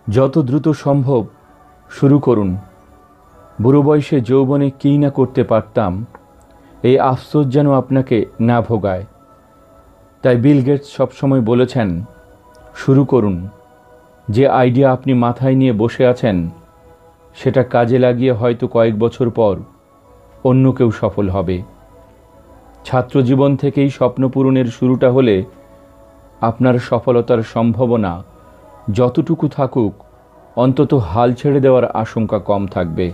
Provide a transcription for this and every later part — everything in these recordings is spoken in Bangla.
যত দ্রুত সম্ভব শুরু করুন। বুড়ো বয়সে যৌবনে কী না করতে পারতাম, এই আফসোস যেন আপনাকে না ভোগায়। তাই বিল গেটস সবসময় বলেছেন, শুরু করুন। যে আইডিয়া আপনি মাথায় নিয়ে বসে আছেন, সেটা কাজে লাগিয়ে হয়তো কয়েক বছর পর অন্য কেউ সফল হবে। ছাত্রজীবন থেকেই স্বপ্ন পূরণের শুরুটা হলে আপনার সফলতার সম্ভাবনা যতটুকু থাকুক, অন্তত হাল ছেড়ে দেওয়ার আশঙ্কা কম থাকবে।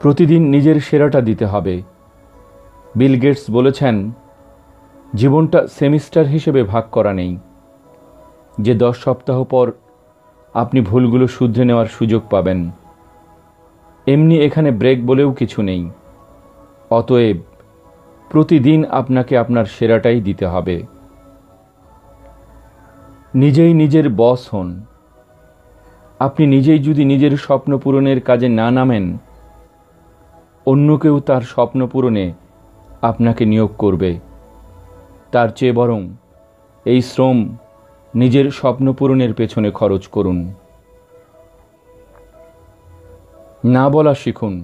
প্রতিদিন নিজের সেরাটা দিতে হবে। বিল গেটস বলেছেন, জীবনটা সেমিস্টার হিসেবে ভাগ করা নেই, যে 10 সপ্তাহ পর আপনি ভুলগুলো শুধরে নেওয়ার সুযোগ পাবেন। এমনি এখানে ব্রেক বলেও কিছু নেই। অতএব প্রতিদিন আপনাকে আপনার সেরাটাই দিতে হবে। নিজেই নিজের বস হন। আপনি নিজেই যদি নিজের স্বপ্ন পূরণের কাজে না নামেন, অন্য কেউ তার স্বপ্ন পূরণে আপনাকে নিয়োগ করবে। তার চেয়ে বরং এই শ্রম নিজের স্বপ্ন পূরণের পেছনে খরচ করুন। না বলা শিখুন।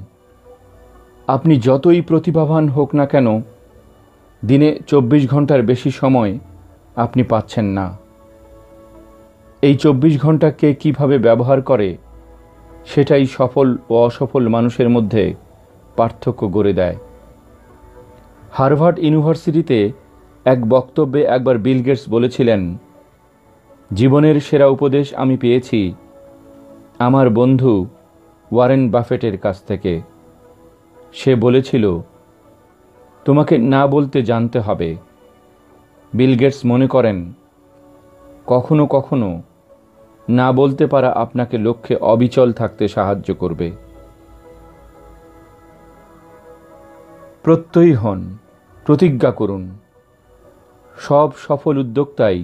আপনি যতই প্রতিভাবান হোক না কেন, দিনে 24 ঘন্টার বেশি সময় আপনি পাচ্ছেন না। এই 24 ঘন্টা কে কীভাবে ব্যবহার করে, সেটাই সফল ও অসফল মানুষের মধ্যে পার্থক্য গড়ে দেয়। হার্ভার্ড ইউনিভার্সিটিতে এক বক্তব্যে একবার বিল গেটস বলেছিলেন, জীবনের সেরা উপদেশ আমি পেয়েছি আমার বন্ধু ওয়ারেন বাফেটের কাছ থেকে। সে বলেছিল, তোমাকে না বলতে জানতে হবে। বিল গেটস মনে করেন, কখনো কখনো না বলতে পারা আপনাকে লক্ষ্যে অবিচল থাকতে সাহায্য করবে। প্রত্যয়ী হন, প্রতিজ্ঞা করুন। সব সফল উদ্যোক্তাই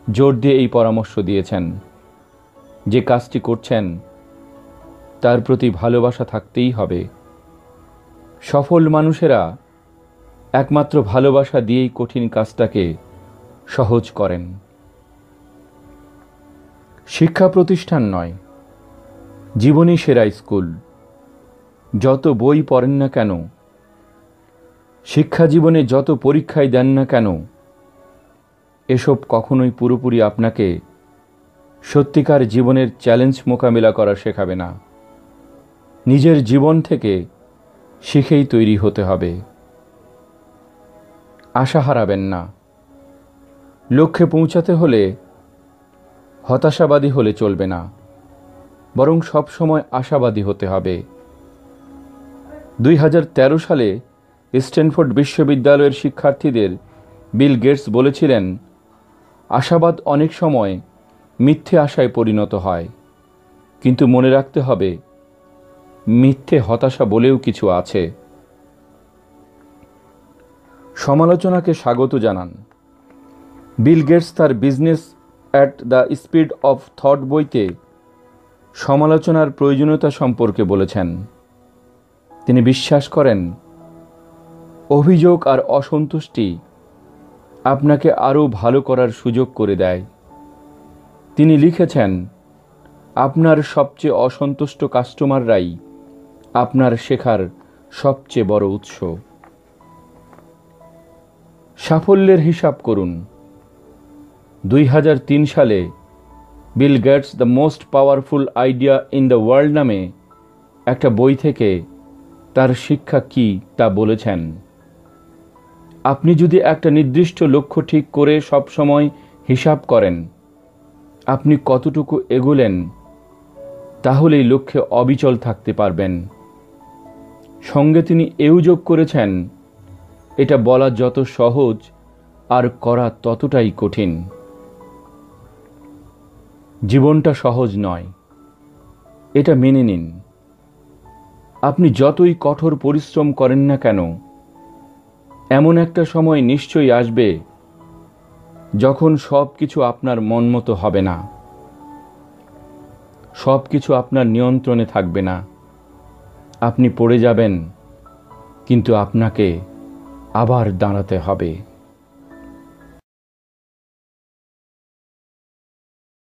জোর দিয়ে এই পরামর্শ দিয়েছেন, যে কাজটি করছেন তার প্রতি ভালোবাসা থাকতেই হবে। সফল মানুষেরা একমাত্র ভালোবাসা দিয়েই কঠিন কাজটাকে সহজ করেন। শিক্ষা প্রতিষ্ঠান নয়, জীবনই সেরা স্কুল। যত বই পড়েন না কেন, শিক্ষা জীবনে যত পরীক্ষায় দেন না কেন, এসব কখনোই পুরোপুরি আপনাকে সত্যিকার জীবনের চ্যালেঞ্জ মোকাবিলা করা শেখাবে না। নিজের জীবন থেকে শিখেই তৈরি হতে হবে। আশা হারাবেন না। লক্ষ্যে পৌঁছাতে হলে হতাশাবাদী হলে চলবে না, বরং সব সময় আশাবাদী হতে হবে। 2013 সালে স্ট্যানফোর্ড বিশ্ববিদ্যালয়ের শিক্ষার্থীদের বিল গেটস বলেছিলেন, আশাবাদ অনেক সময় মিথ্যে আশায় পরিণত হয়, কিন্তু মনে রাখতে হবে, মিথ্যে হতাশা বলেও কিছু আছে। সমালোচনাকে স্বাগত জানান। বিল গেটস তার business at the speed of thought বইতে সমালোচনার প্রয়োজনীয়তা সম্পর্কে বলেছেন। তিনি বিশ্বাস করেন, অভিযোগ আর অসন্তুষ্টি আপনাকে আরও ভালো করার সুযোগ করে দেয়। তিনি লিখেছেন, আপনার সবচেয়ে অসন্তুষ্ট কাস্টমাররাই আপনার শেখার সবচেয়ে বড় উৎস। সাফল্যের হিসাব করুন। 2003 সালে Bill Gates the most powerful idea in the world নামে একটা বই থেকে তার শিক্ষা কি তা বলেছেন। আপনি যদি একটা নির্দিষ্ট লক্ষ্য ঠিক করে সব সময় হিসাব করেন আপনি কতটুকু এগোলেন, তাহলেই লক্ষ্যে অবিচল থাকতে পারবেন। সঙ্গে তিনি এও যোগ করেছেন, এটা বলা যত সহজ আর করা ততটাই কঠিন। জীবনটা সহজ নয়, এটা মেনে নিন। আপনি যতই কঠোর পরিশ্রম করেন না কেন, এমন একটা সময় নিশ্চয়ই আসবে যখন সব কিছু আপনার মন মতো হবে না, সব কিছু আপনার নিয়ন্ত্রণে থাকবে না। আপনি পড়ে যাবেন, কিন্তু আপনাকে আবার দাঁড়াতে হবে।